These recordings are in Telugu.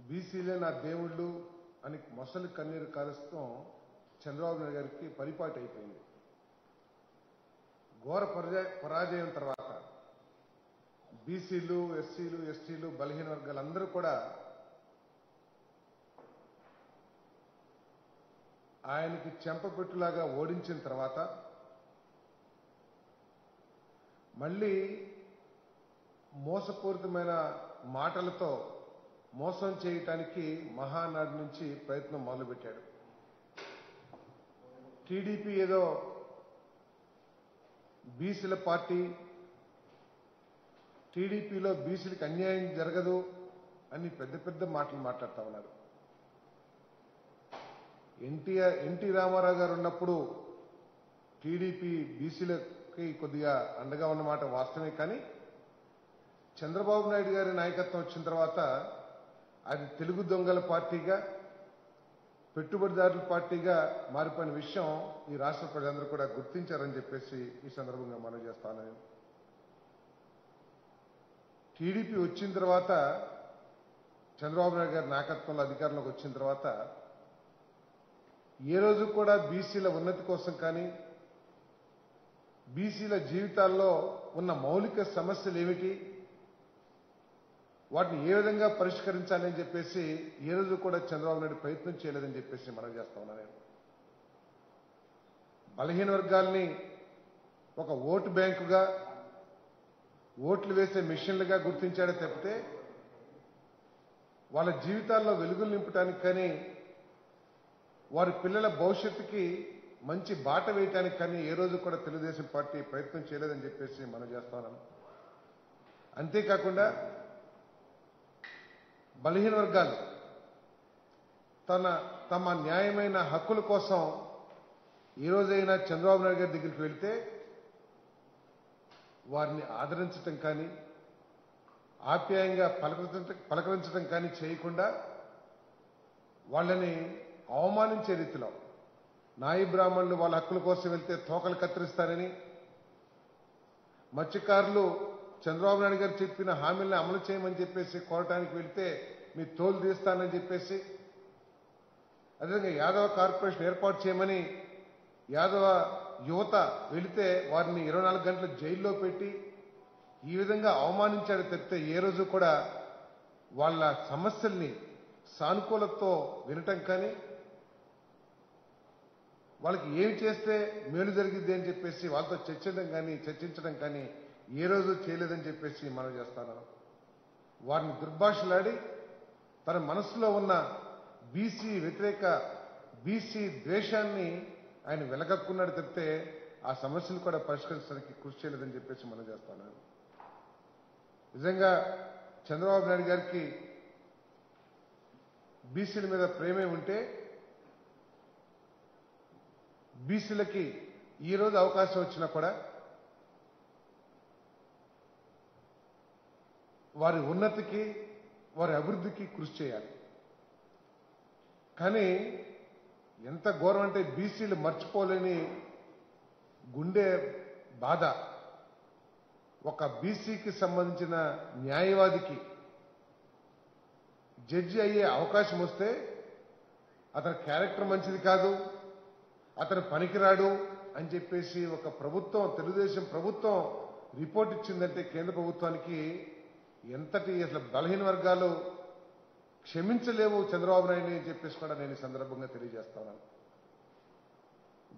బీసీలే నా దేవుళ్ళు అని మొసలి కన్నీరు కారుస్తూ చంద్రబాబు నాయుడు గారికి పరిపాటి అయిపోయింది. ఘోర పరాజయం తర్వాత బీసీలు, ఎస్సీలు, ఎస్టీలు, బలహీన వర్గాలందరూ కూడా ఆయనకి చెంపపెట్టులాగా ఓడించిన తర్వాత మళ్ళీ మోసపూరితమైన మాటలతో మోసం చేయటానికి మహానాడు నుంచి ప్రయత్నం మొదలుపెట్టాడు. టీడీపీ ఏదో బీసీల పార్టీ, టీడీపీలో బీసీలకు అన్యాయం జరగదు అని పెద్ద పెద్ద మాటలు మాట్లాడుతూ ఉన్నారు. ఎన్టీ రామారావు గారు ఉన్నప్పుడు టీడీపీ బీసీలకి కొద్దిగా అండగా ఉన్నమాట వాస్తవమే. కానీ చంద్రబాబు నాయుడు గారి నాయకత్వం వచ్చిన తర్వాత అది తెలుగు దొంగల పార్టీగా, పెట్టుబడిదారుల పార్టీగా మారిపోయిన విషయం ఈ రాష్ట్ర ప్రజలందరూ కూడా గుర్తించారని చెప్పేసి ఈ సందర్భంగా మనం చేస్తాను. టీడీపీ వచ్చిన తర్వాత చంద్రబాబు నాయుడు గారి నాయకత్వంలో అధికారంలోకి వచ్చిన తర్వాత ఏ రోజు కూడా బీసీల ఉన్నతి కోసం కానీ, బీసీల జీవితాల్లో ఉన్న మౌలిక సమస్యలు ఏమిటి, వాటిని ఏ విధంగా పరిష్కరించాలని చెప్పేసి ఏ రోజు కూడా చంద్రబాబు నాయుడు ప్రయత్నం చేయలేదని చెప్పేసి మనం చేస్తా ఉన్నాను. నేను బలహీన వర్గాల్ని ఒక ఓటు బ్యాంకుగా, ఓట్లు వేసే మిషన్లుగా గుర్తించాడే తప్పితే వాళ్ళ జీవితాల్లో వెలుగులు నింపడానికి కానీ, వారి పిల్లల భవిష్యత్తుకి మంచి బాట వేయటానికి కానీ ఏ రోజు కూడా తెలుగుదేశం పార్టీ ప్రయత్నం చేయలేదని చెప్పేసి మనం చేస్తా ఉన్నాం. అంతేకాకుండా బలహీన వర్గాలు తమ న్యాయమైన హక్కుల కోసం ఈ రోజైనా చంద్రబాబు నాయుడు గారి దగ్గరికి వెళ్తే వారిని ఆదరించడం కానీ, ఆప్యాయంగా పలకరించడం కానీ చేయకుండా వాళ్ళని అవమానించే రీతిలో, నాయి బ్రాహ్మణులు వాళ్ళ హక్కుల కోసం వెళ్తే తోకలు కత్తిరిస్తారని, మత్స్యకారులు చంద్రబాబు నాయుడు గారు చెప్పిన హామీలను అమలు చేయమని చెప్పేసి కోరటానికి వెళ్తే మీ తోలు తీస్తానని చెప్పేసి, అదేవిధంగా యాదవ కార్పొరేషన్ ఏర్పాటు చేయమని యాదవ యువత వెళితే వారిని 24 గంటల జైల్లో పెట్టి ఈ విధంగా అవమానించాడు తప్పితే ఏ రోజు కూడా వాళ్ళ సమస్యల్ని సానుకూలతతో వినటం కానీ, వాళ్ళకి ఏమి చేస్తే మేలు జరిగిద్ది అని చెప్పేసి వాళ్ళతో చర్చించడం కానీ ఏ రోజు చేయలేదని చెప్పేసి మనం చేస్తాను. వారిని దుర్భాషలాడి తన మనసులో ఉన్న బీసీ వ్యతిరేక, బీసీ ద్వేషాన్ని ఆయన వెలగక్కున్నాడు తప్పితే ఆ సమస్యలు కూడా పరిష్కరించడానికి కృషి చేయలేదని చెప్పేసి మనం చేస్తాను. నిజంగా చంద్రబాబు నాయుడు గారికి బీసీల మీద ప్రేమే ఉంటే బీసీలకి ఈ రోజు అవకాశం వచ్చినా కూడా వారి ఉన్నతికి, వారి అభివృద్ధికి కృషి చేయాలి. కానీ ఎంత ఘోరం అంటే బీసీలు మర్చిపోలేని గుండె బాధ. ఒక బీసీకి సంబంధించిన న్యాయవాదికి జడ్జి అయ్యే అవకాశం వస్తే అతని క్యారెక్టర్ మంచిది కాదు, అతను పనికిరాడు అని చెప్పేసి ఒక ప్రభుత్వం, తెలుగుదేశం ప్రభుత్వం రిపోర్ట్ ఇచ్చిందంటే కేంద్ర ప్రభుత్వానికి ఎంతటి అసలు బలహీన వర్గాలు క్షమించలేవు చంద్రబాబు నాయుడు అని చెప్పేసి కూడా నేను ఈ సందర్భంగా తెలియజేస్తున్నాను.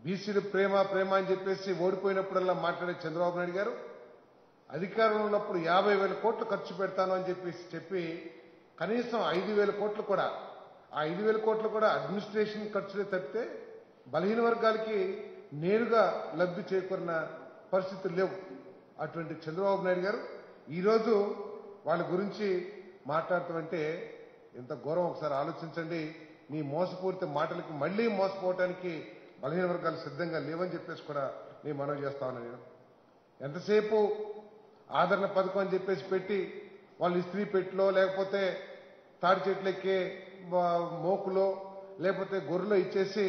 బీసీలు ప్రేమ అని చెప్పేసి ఓడిపోయినప్పుడల్లా మాట్లాడే చంద్రబాబు నాయుడు గారు అధికారంలో ఉన్నప్పుడు 50,000 కోట్లు ఖర్చు పెడతాను అని చెప్పి కనీసం 5,000 కోట్లు కూడా, ఆ 5,000 కోట్లు కూడా అడ్మినిస్ట్రేషన్ ఖర్చులే తప్పితే బలహీన వర్గాలకి నేరుగా లబ్ధి చేకూరిన పరిస్థితులు లేవు. అటువంటి చంద్రబాబు నాయుడు గారు ఈరోజు వాళ్ళ గురించి మాట్లాడుతామంటే ఎంత ఘోరం ఒకసారి ఆలోచించండి. మీ మోసపూరిత మాటలకి మళ్లీ మోసపోవటానికి బలహీన వర్గాలు సిద్ధంగా లేవని చెప్పేసి కూడా నేను మనవి చేస్తా ఉన్నాను. ఎంతసేపు ఆదరణ పథకం అని చెప్పేసి పెట్టి వాళ్ళు ఇస్త్రీ పెట్టిలో, లేకపోతే తాడి చెట్లెక్కే మోకులో, లేకపోతే గొర్రెలో ఇచ్చేసి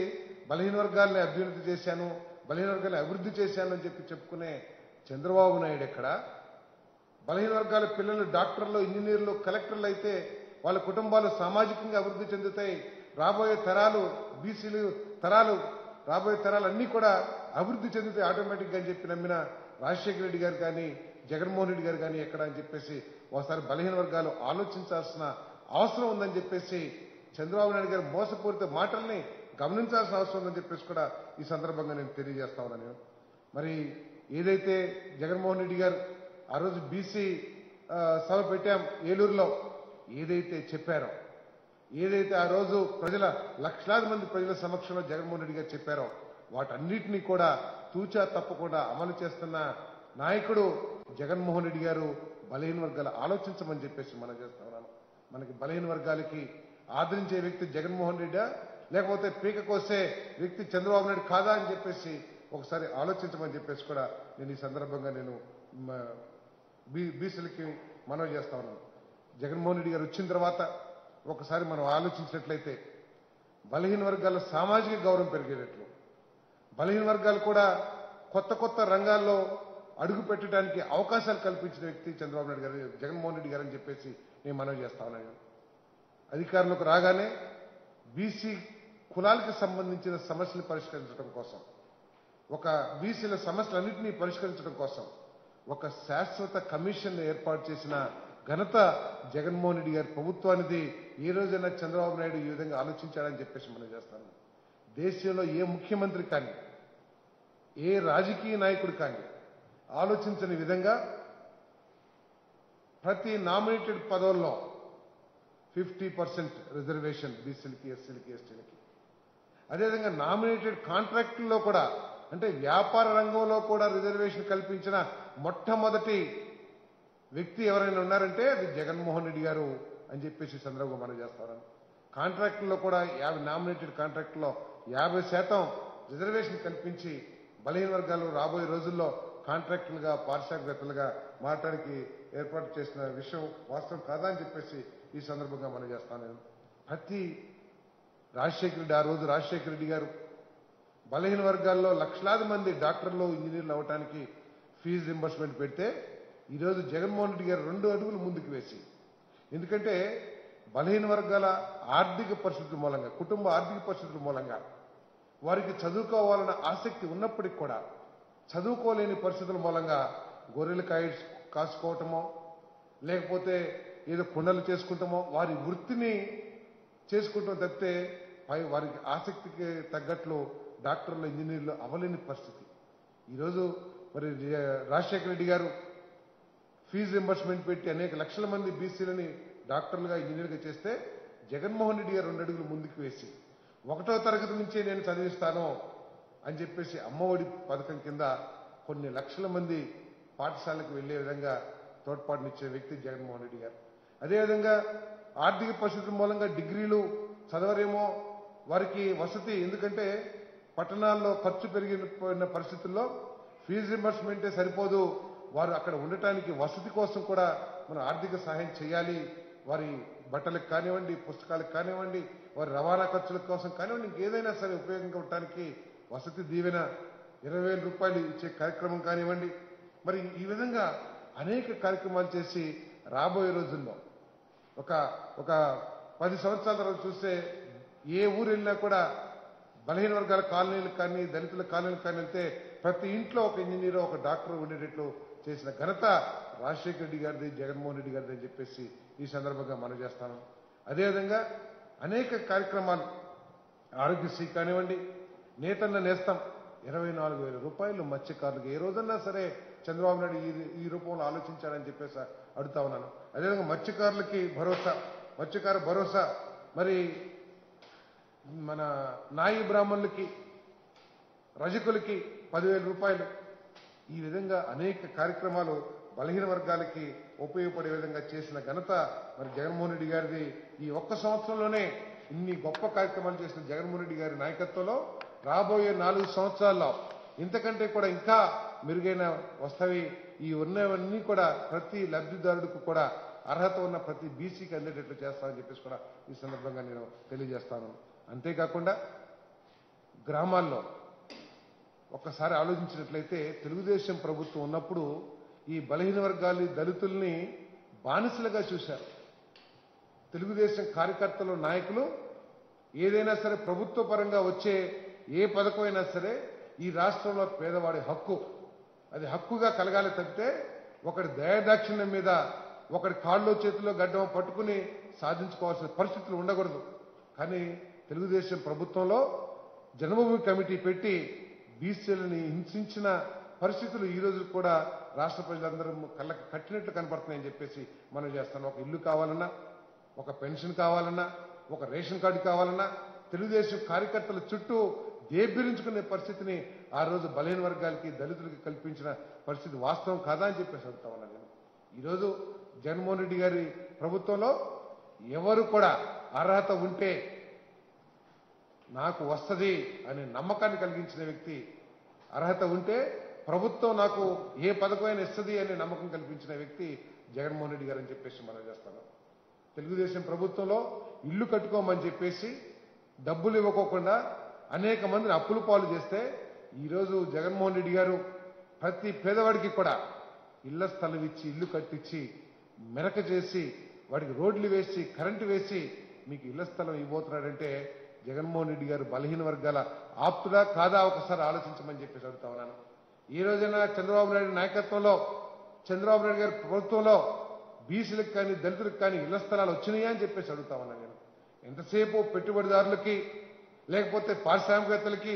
బలహీన వర్గాల్ని అభ్యున్నతి చేశాను, బలహీన వర్గాన్ని అభివృద్ధి చేశాను అని చెప్పుకునే చంద్రబాబు నాయుడు ఎక్కడ, బలహీన వర్గాల పిల్లలు డాక్టర్లు, ఇంజనీర్లు, కలెక్టర్లు అయితే వాళ్ళ కుటుంబాలు సామాజికంగా అభివృద్ధి చెందుతాయి, రాబోయే తరాలు బీసీలు రాబోయే తరాలు అన్నీ కూడా అభివృద్ధి చెందుతాయి ఆటోమేటిక్గా అని చెప్పి నమ్మిన రాజశేఖర రెడ్డి గారు కానీ జగన్మోహన్ రెడ్డి గారు కానీ ఎక్కడ అని చెప్పేసి ఒకసారి బలహీన వర్గాలు ఆలోచించాల్సిన అవసరం ఉందని చెప్పేసి చంద్రబాబు నాయుడు గారి మోసపూరిత మాటల్ని గమనించాల్సిన అవసరం ఉందని చెప్పేసి కూడా ఈ సందర్భంగా నేను తెలియజేస్తా ఉన్నాను. మరి ఏదైతే జగన్మోహన్ రెడ్డి గారు ఆ రోజు బీసీ సభ పెట్టాం ఏలూరులో, ఏదైతే చెప్పారో, ఏదైతే ఆ రోజు లక్షలాది మంది ప్రజల సమక్షంలో జగన్మోహన్ రెడ్డి గారు చెప్పారో వాటన్నిటినీ కూడా తూచా తప్పకుండా అమలు చేస్తున్న నాయకుడు జగన్మోహన్ రెడ్డి గారు. బలహీన వర్గాలు ఆలోచించమని చెప్పేసి మనం చేస్తా ఉన్నాను. మనకి బలహీన వర్గాలకి ఆదరించే వ్యక్తి జగన్మోహన్ రెడ్డా, లేకపోతే పీక కోసే వ్యక్తి చంద్రబాబు నాయుడు కాదా అని చెప్పేసి ఒకసారి ఆలోచించమని చెప్పేసి కూడా నేను ఈ సందర్భంగా నేను బీసీలకి మనవి చేస్తా ఉన్నాను. జగన్మోహన్ రెడ్డి గారు వచ్చిన తర్వాత ఒకసారి మనం ఆలోచించినట్లయితే బలహీన వర్గాల సామాజిక గౌరవం పెరిగేటట్లు, బలహీన వర్గాలు కూడా కొత్త రంగాల్లో అడుగు పెట్టడానికి అవకాశాలు కల్పించిన వ్యక్తి చంద్రబాబు నాయుడు గారు, జగన్మోహన్ రెడ్డి గారు అని చెప్పేసి నేను మనవి చేస్తా ఉన్నాను. అధికారంలోకి రాగానే బీసీ కులాలకు సంబంధించిన సమస్యలు పరిష్కరించడం కోసం, ఒక బీసీల సమస్యలన్నింటినీ పరిష్కరించడం కోసం ఒక శాశ్వత కమిషన్ ఏర్పాటు చేసిన ఘనత జగన్మోహన్ రెడ్డి గారి ప్రభుత్వానిది. ఏ రోజైనా చంద్రబాబు నాయుడు ఈ విధంగా ఆలోచించాడని చెప్పేసి మనం చేస్తాను. దేశంలో ఏ ముఖ్యమంత్రి కానీ ఏ రాజకీయ నాయకుడు కానీ ఆలోచించని విధంగా ప్రతి నామినేటెడ్ పదవుల్లో 50% రిజర్వేషన్ బీసీలకి, ఎస్సీలకి, ఎస్టీలకి, అదేవిధంగా నామినేటెడ్ కాంట్రాక్టుల్లో కూడా, అంటే వ్యాపార రంగంలో కూడా రిజర్వేషన్ కల్పించిన మొట్టమొదటి వ్యక్తి ఎవరైనా ఉన్నారంటే అది జగన్మోహన్ రెడ్డి గారు అని చెప్పేసి సందర్భంగా మనం చేస్తాం. కాంట్రాక్టుల్లో కూడా నామినేటెడ్ కాంట్రాక్టులో 50% రిజర్వేషన్ కల్పించి బలహీన వర్గాలు రాబోయే రోజుల్లో కాంట్రాక్టులుగా, పారిశ్రామికవేత్తలుగా మారడానికి ఏర్పాటు చేసిన విషయం వాస్తవం కాదా అని చెప్పేసి ఈ సందర్భంగా మనం చేస్తాను. ప్రతి ఆ రోజు రాజశేఖర రెడ్డి గారు బలహీన వర్గాల్లో లక్షలాది మంది డాక్టర్లు, ఇంజనీర్లు అవ్వడానికి ఫీజు రింబర్స్మెంట్ పెడితే ఈరోజు జగన్మోహన్ రెడ్డి గారు 2 అడుగులు ముందుకు వేసి, ఎందుకంటే బలహీన వర్గాల ఆర్థిక పరిస్థితుల మూలంగా, కుటుంబ ఆర్థిక పరిస్థితుల మూలంగా వారికి చదువుకోవాలన్న ఆసక్తి ఉన్నప్పటికీ కూడా చదువుకోలేని పరిస్థితుల మూలంగా గొర్రెలు కాసుకోవటమో, లేకపోతే ఏదో కుండలు చేసుకుంటామో వారి వృత్తిని చేసుకుంటాం తప్పితే వారికి ఆసక్తికి తగ్గట్లు డాక్టర్లు, ఇంజనీర్లు అవ్వలేని పరిస్థితి. ఈరోజు మరి రాజశేఖర రెడ్డి గారు ఫీజు రింబర్స్మెంట్ పెట్టి అనేక లక్షల మంది బీసీలని డాక్టర్లుగా, ఇంజనీర్గా చేస్తే జగన్మోహన్ రెడ్డి గారు 2 అడుగులు ముందుకు వేసి 1వ తరగతి నుంచే నేను చదివిస్తాను అని చెప్పేసి అమ్మఒడి పథకం కింద కొన్ని లక్షల మంది పాఠశాలకు వెళ్లే విధంగా తోడ్పాటునిచ్చే వ్యక్తి జగన్మోహన్ రెడ్డి గారు. అదేవిధంగా ఆర్థిక పరిస్థితుల మూలంగా డిగ్రీలు చదవరేమో, వారికి వసతి, ఎందుకంటే పట్టణాల్లో ఖర్చు పెరిగిపోయిన పరిస్థితుల్లో ఫీజు రింబర్స్మెంటే సరిపోదు, వారు అక్కడ ఉండటానికి వసతి కోసం కూడా మనం ఆర్థిక సహాయం చేయాలి. వారి బట్టలకు కానివ్వండి, పుస్తకాలకు కానివ్వండి, వారి రవాణా ఖర్చుల కోసం కానివ్వండి, ఇంకేదైనా సరే ఉపయోగంగా ఉండటానికి వసతి దీవెన 20,000 రూపాయలు ఇచ్చే కార్యక్రమం కానివ్వండి. మరి ఈ విధంగా అనేక కార్యక్రమాలు చేసి రాబోయే రోజుల్లో ఒక 10 సంవత్సరాల తర్వాత చూస్తే ఏ ఊరు వెళ్ళినా కూడా బలహీన వర్గాల కాలనీలకు కానీ, దళితుల కాలనీలకు కానీ వెళ్తే ప్రతి ఇంట్లో ఒక ఇంజనీర్, ఒక డాక్టర్ ఉండేటట్లు చేసిన ఘనత రాజశేఖర రెడ్డి గారిది, జగన్మోహన్ రెడ్డి గారిది అని చెప్పేసి ఈ సందర్భంగా మనం చేస్తాను. అదేవిధంగా అనేక కార్యక్రమాలు, ఆరోగ్యశ్రీ కానివ్వండి, నేతన్న నేస్తం 24,000 రూపాయలు మత్స్యకారులకు ఏ రోజన్నా సరే చంద్రబాబు నాయుడు ఈ రూపంలో ఆలోచించాడని చెప్పేసి అడుగుతా ఉన్నాను. అదేవిధంగా మత్స్యకార భరోసా, మరి మన నాయి బ్రాహ్మణులకి, రజకులకి 10,000 రూపాయలు, ఈ విధంగా అనేక కార్యక్రమాలు బలహీన వర్గాలకి ఉపయోగపడే విధంగా చేసిన ఘనత మరి జగన్మోహన్ రెడ్డి గారిది. ఈ 1 సంవత్సరంలోనే ఇన్ని గొప్ప కార్యక్రమాలు చేసిన జగన్మోహన్ రెడ్డి గారి నాయకత్వంలో రాబోయే 4 సంవత్సరాల్లో ఇంతకంటే కూడా ఇంకా మెరుగైన వస్తవి. ఈ ఉన్నవన్నీ కూడా ప్రతి లబ్ధిదారుడికి కూడా అర్హత ఉన్న ప్రతి బీసీకి అందేటట్లు చేస్తామని చెప్పేసి కూడా ఈ సందర్భంగా నేను తెలియజేస్తాను. అంతేకాకుండా గ్రామాల్లో ఒక్కసారి ఆలోచించినట్లయితే తెలుగుదేశం ప్రభుత్వం ఉన్నప్పుడు ఈ బలహీన వర్గాలు, దళితుల్ని బానిసలుగా చూశారు. తెలుగుదేశం కార్యకర్తలు నాయకులు ఏదైనా సరే ప్రభుత్వ పరంగా వచ్చే ఏ పథకం అయినా సరే ఈ రాష్ట్రంలో పేదవాడి హక్కు, అది హక్కుగా కలగాలి తప్పితే ఒకటి దయాదాక్షిణ్యం మీద ఒకటి కాళ్ళు చేతిలో గడ్డం పట్టుకుని సాధించుకోవాల్సిన పరిస్థితులు ఉండకూడదు. కానీ తెలుగుదేశం ప్రభుత్వంలో జన్మభూమి కమిటీ పెట్టి బీసీలని హింసించిన పరిస్థితులు ఈ రోజు కూడా రాష్ట్ర ప్రజలందరూ కళ్ళకి కట్టినట్లు కనపడుతున్నాయని చెప్పేసి మనం చేస్తాం. ఒక ఇల్లు కావాలన్నా, ఒక పెన్షన్ కావాలన్నా, ఒక రేషన్ కార్డు కావాలన్నా తెలుగుదేశం కార్యకర్తల చుట్టూ దేబిరించుకునే పరిస్థితిని ఆ రోజు బలహీన వర్గాలకి దళితులకి కల్పించిన పరిస్థితి వాస్తవం కాదా అని చెప్పేసి అడుగుతా ఉన్నాను నేను. ఈరోజు జగన్మోహన్ రెడ్డి గారి ప్రభుత్వంలో ఎవరు కూడా అర్హత ఉంటే నాకు వస్తది అనే నమ్మకాన్ని కలిగించిన వ్యక్తి, అర్హత ఉంటే ప్రభుత్వం నాకు ఏ పథకమైనా ఇస్తుంది అనే నమ్మకం కల్పించిన వ్యక్తి జగన్మోహన్ రెడ్డి గారు అని చెప్పేసి మనం చేస్తాను. తెలుగుదేశం ప్రభుత్వంలో ఇల్లు కట్టుకోమని చెప్పేసి డబ్బులు ఇవ్వకోకుండా అనేక మందిని అప్పుల పాలు చేస్తే ఈరోజు జగన్మోహన్ రెడ్డి గారు ప్రతి పేదవాడికి కూడా ఇళ్ల స్థలం ఇచ్చి, ఇల్లు కట్టించి, మెరక చేసి, వాడికి రోడ్లు వేసి, కరెంటు వేసి మీకు ఇళ్ల స్థలం ఇవ్వబోతున్నాడంటే జగన్మోహన్ రెడ్డి గారు బలహీన వర్గాల ఆప్తుడా కాదా ఒకసారి ఆలోచించమని చెప్పేసి అడుగుతా ఉన్నాను. ఈ రోజైనా చంద్రబాబు నాయుడు నాయకత్వంలో, చంద్రబాబు నాయుడు గారి ప్రభుత్వంలో బీసీలకు కానీ దళితులకు కానీ ఇళ్ల స్థలాలు వచ్చినాయా అని చెప్పేసి అడుగుతా ఉన్నాను నేను. ఎంతసేపు పెట్టుబడిదారులకి లేకపోతే పారిశ్రామికవేత్తలకి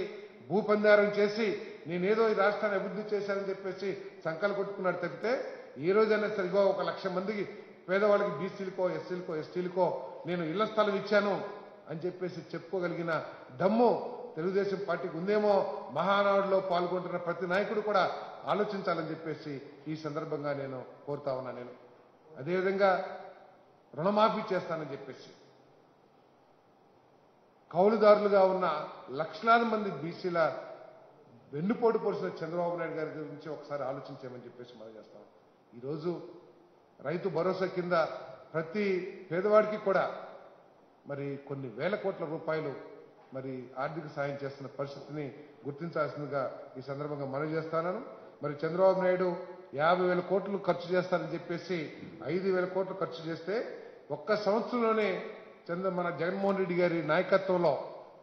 భూపందారం చేసి నేనేదో ఈ రాష్ట్రాన్ని అభివృద్ధి చేశానని చెప్పేసి సంకల్పం కొట్టుకున్నాడు తప్పితే ఈ రోజైనా సరిగా 1,00,000 మందికి పేదవాళ్ళకి బీసీలకో, ఎస్సీలకో, ఎస్టీలకో నేను ఇళ్ల స్థలం ఇచ్చాను అని చెప్పేసి చెప్పుకోగలిగిన దమ్ము తెలుగుదేశం పార్టీకి ఉందేమో మహానాడులో పాల్గొంటున్న ప్రతి నాయకుడు కూడా ఆలోచించాలని చెప్పేసి ఈ సందర్భంగా నేను కోరుతా ఉన్నా. నేను అదేవిధంగా రుణమాఫీ చేస్తానని చెప్పేసి కౌలుదారులుగా ఉన్న లక్షలాది మంది బీసీల వెన్నుపోటు పొడిచిన చంద్రబాబు నాయుడు గారి గురించి ఒకసారి ఆలోచించామని చెప్పేసి మనం చేస్తాం. ఈరోజు రైతు భరోసా కింద ప్రతి పేదవాడికి కూడా మరి కొన్ని వేల కోట్ల రూపాయలు మరి ఆర్థిక సాయం చేస్తున్న పరిస్థితిని గుర్తించాల్సిందిగా ఈ సందర్భంగా మనవి చేస్తాను. మరి చంద్రబాబు నాయుడు 50,000 కోట్లు ఖర్చు చేస్తారని చెప్పేసి 5,000 కోట్లు ఖర్చు చేస్తే ఒక్క సంవత్సరంలోనే మన జగన్మోహన్ రెడ్డి గారి నాయకత్వంలో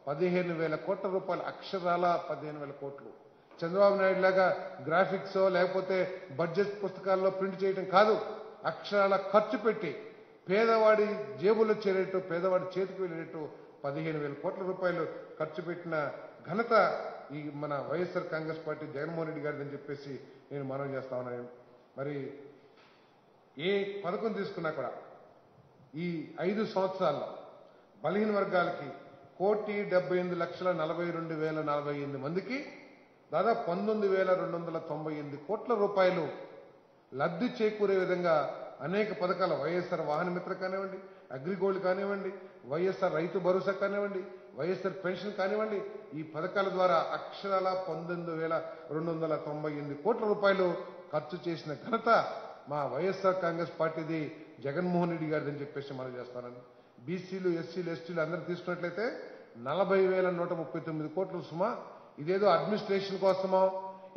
15,000 కోట్ల రూపాయలు, అక్షరాల 15,000 కోట్లు. చంద్రబాబు నాయుడు లాగా గ్రాఫిక్స్ లేకపోతే బడ్జెట్ పుస్తకాల్లో ప్రింట్ చేయడం కాదు, అక్షరాల ఖర్చు పెట్టి పేదవాడి జేబుల్లో చేరేట్టు, పేదవాడి చేతికి వెళ్ళేట్టు 15,000 కోట్ల రూపాయలు ఖర్చు పెట్టిన ఘనత ఈ మన వైఎస్ఆర్ కాంగ్రెస్ పార్టీ జగన్మోహన్ రెడ్డి గారిని చెప్పేసి నేను మనవి చేస్తా ఉన్నాను. మరి ఏ పథకం తీసుకున్నా కూడా ఈ 5 సంవత్సరాల్లో బలహీన వర్గాలకి 1,78,42,048 మందికి దాదాపు 19,298 కోట్ల రూపాయలు లబ్ధి చేకూరే విధంగా అనేక పథకాలు, వైఎస్ఆర్ వాహన మిత్ర కానివ్వండి, అగ్రిగోల్డ్ కానివ్వండి, వైఎస్ఆర్ రైతు భరోసా కానివ్వండి, వైఎస్ఆర్ పెన్షన్ కానివ్వండి, ఈ పథకాల ద్వారా అక్షరాల 19,298 కోట్ల రూపాయలు ఖర్చు చేసిన ఘనత మా వైఎస్ఆర్ కాంగ్రెస్ పార్టీది, జగన్మోహన్ రెడ్డి గారిదని చెప్పేసి మనం చేస్తానని. బీసీలు, ఎస్సీలు, ఎస్టీలు అందరూ తీసుకున్నట్లయితే 40,139 కోట్ల సుమా. ఇదేదో అడ్మినిస్ట్రేషన్ కోసమో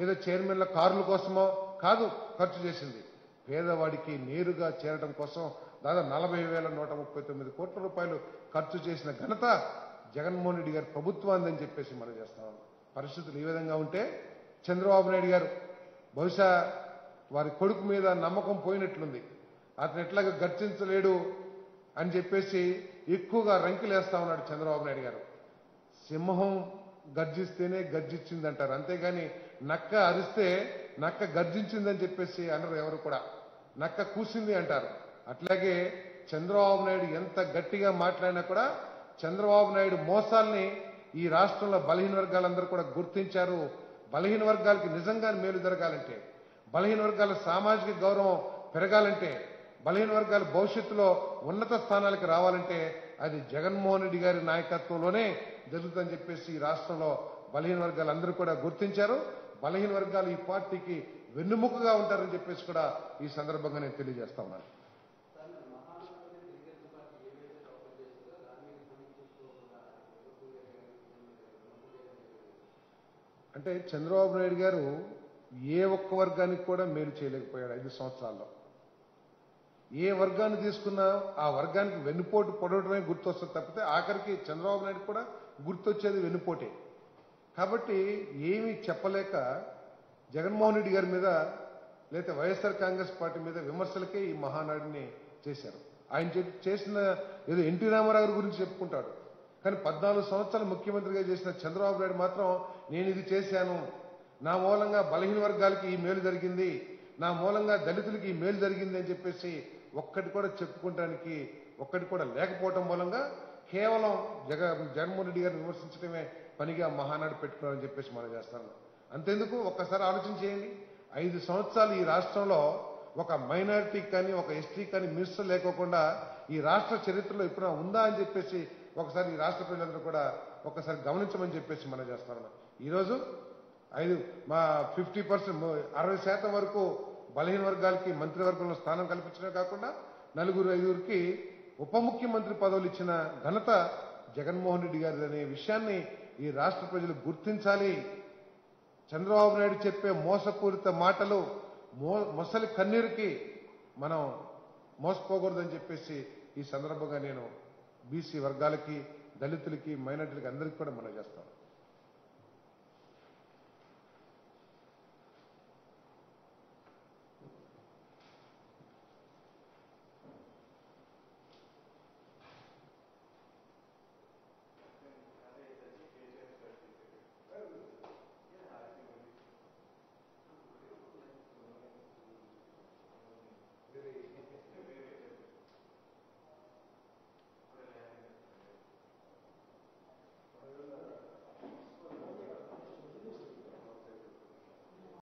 ఏదో చైర్మన్ల కార్ల కోసమో కాదు ఖర్చు చేసింది, పేదవాడికి నేరుగా చేరడం కోసం దాదాపు 40,139 కోట్ల రూపాయలు ఖర్చు చేసిన ఘనత జగన్మోహన్ రెడ్డి గారి ప్రభుత్వాన్ని చెప్పేసి మనం చేస్తాం. పరిస్థితులు ఈ విధంగా ఉంటే చంద్రబాబు నాయుడు గారు బహుశా వారి కొడుకు మీద నమ్మకం పోయినట్లుంది. అతను ఎట్లాగా గర్జించలేడు అని చెప్పేసి ఎక్కువగా రంకిలేస్తా ఉన్నాడు చంద్రబాబు నాయుడు గారు. సింహం గర్జిస్తేనే గర్జించింది అంటారు, అంతేగాని నక్క అరిస్తే నక్క గర్జించిందని చెప్పేసి అనరు ఎవరు కూడా, నక్క కూసింది అంటారు. అట్లాగే చంద్రబాబు నాయుడు ఎంత గట్టిగా మాట్లాడినా కూడా చంద్రబాబు నాయుడు మోసాల్ని ఈ రాష్ట్రంలో బలహీన వర్గాలందరూ కూడా గుర్తించారు. బలహీన వర్గాలకి నిజంగా మేలు జరగాలంటే, బలహీన వర్గాల సామాజిక గౌరవం పెరగాలంటే, బలహీన వర్గాల భవిష్యత్తులో ఉన్నత స్థానాలకు రావాలంటే అది జగన్మోహన్ రెడ్డి గారి నాయకత్వంలోనే జరుగుతుందని చెప్పేసి ఈ రాష్ట్రంలో బలహీన వర్గాలు అందరూ కూడా గుర్తించారు. బలహీన వర్గాలు ఈ పార్టీకి వెన్నుముకగా ఉంటారని చెప్పేసి కూడా ఈ సందర్భంగా నేను తెలియజేస్తా ఉన్నాను. అంటే చంద్రబాబు నాయుడు గారు ఏ ఒక్క వర్గానికి కూడా మేలు చేయలేకపోయాడు 5 సంవత్సరాల్లో. ఏ వర్గాన్ని తీసుకున్నా ఆ వర్గానికి వెన్నుపోటు పొడవడమే గుర్తొస్తుంది తప్పితే ఆఖరికి చంద్రబాబు నాయుడు కూడా గుర్తొచ్చేది వెన్నుపోటే. కాబట్టి ఏమీ చెప్పలేక జగన్మోహన్ రెడ్డి గారి మీద లేదా వైఎస్ఆర్ కాంగ్రెస్ పార్టీ మీద విమర్శలకే ఈ మహానాడిని చేశారు. ఆయన చేసిన ఏదో ఎన్టీ రామారావు గారి గురించి చెప్పుకుంటాడు, కానీ 14 సంవత్సరాలు ముఖ్యమంత్రిగా చేసిన చంద్రబాబు నాయుడు మాత్రం నేను ఇది చేశాను, నా మూలంగా బలహీన వర్గాలకి ఈ మేలు జరిగింది, నా మూలంగా దళితులకి ఈ మేలు జరిగింది అని చెప్పేసి ఒక్కటి కూడా చెప్పుకోవడానికి ఒక్కటి కూడా లేకపోవడం మూలంగా కేవలం జగన్మోహన్ రెడ్డి గారిని విమర్శించడమే పనిగా మహానాడు పెట్టుకున్నారని చెప్పేసి మనం చేస్తాను. అంతెందుకు ఒక్కసారి ఆలోచన చేయండి. 5 సంవత్సరాలు ఈ రాష్ట్రంలో ఒక మైనారిటీకి కానీ ఒక ఎస్టీకి కానీ మినిస్టర్ లేకోకుండా ఈ రాష్ట్ర చరిత్రలో ఎప్పుడైనా ఉందా అని చెప్పేసి ఒకసారి ఈ రాష్ట్ర ప్రజలందరూ కూడా ఒకసారి గమనించమని చెప్పేసి మనం చేస్తాను. ఈరోజు మా 50% 60% వరకు బలహీన వర్గాలకి మంత్రివర్గంలో స్థానం కల్పించడమే కాకుండా 4-5కి ఉప ముఖ్యమంత్రి పదవులు ఇచ్చిన ఘనత జగన్మోహన్ రెడ్డి గారి అనే విషయాన్ని ఈ రాష్ట్ర ప్రజలు గుర్తించాలి. చంద్రబాబు నాయుడు చెప్పే మోసపూరిత మాటలు మొసలి కన్నీరుకి మనం మోసపోకూడదని చెప్పేసి ఈ సందర్భంగా నేను బీసీ వర్గాలకి దళితులకి మైనార్టీలకి అందరికీ కూడా మనం చేస్తాను.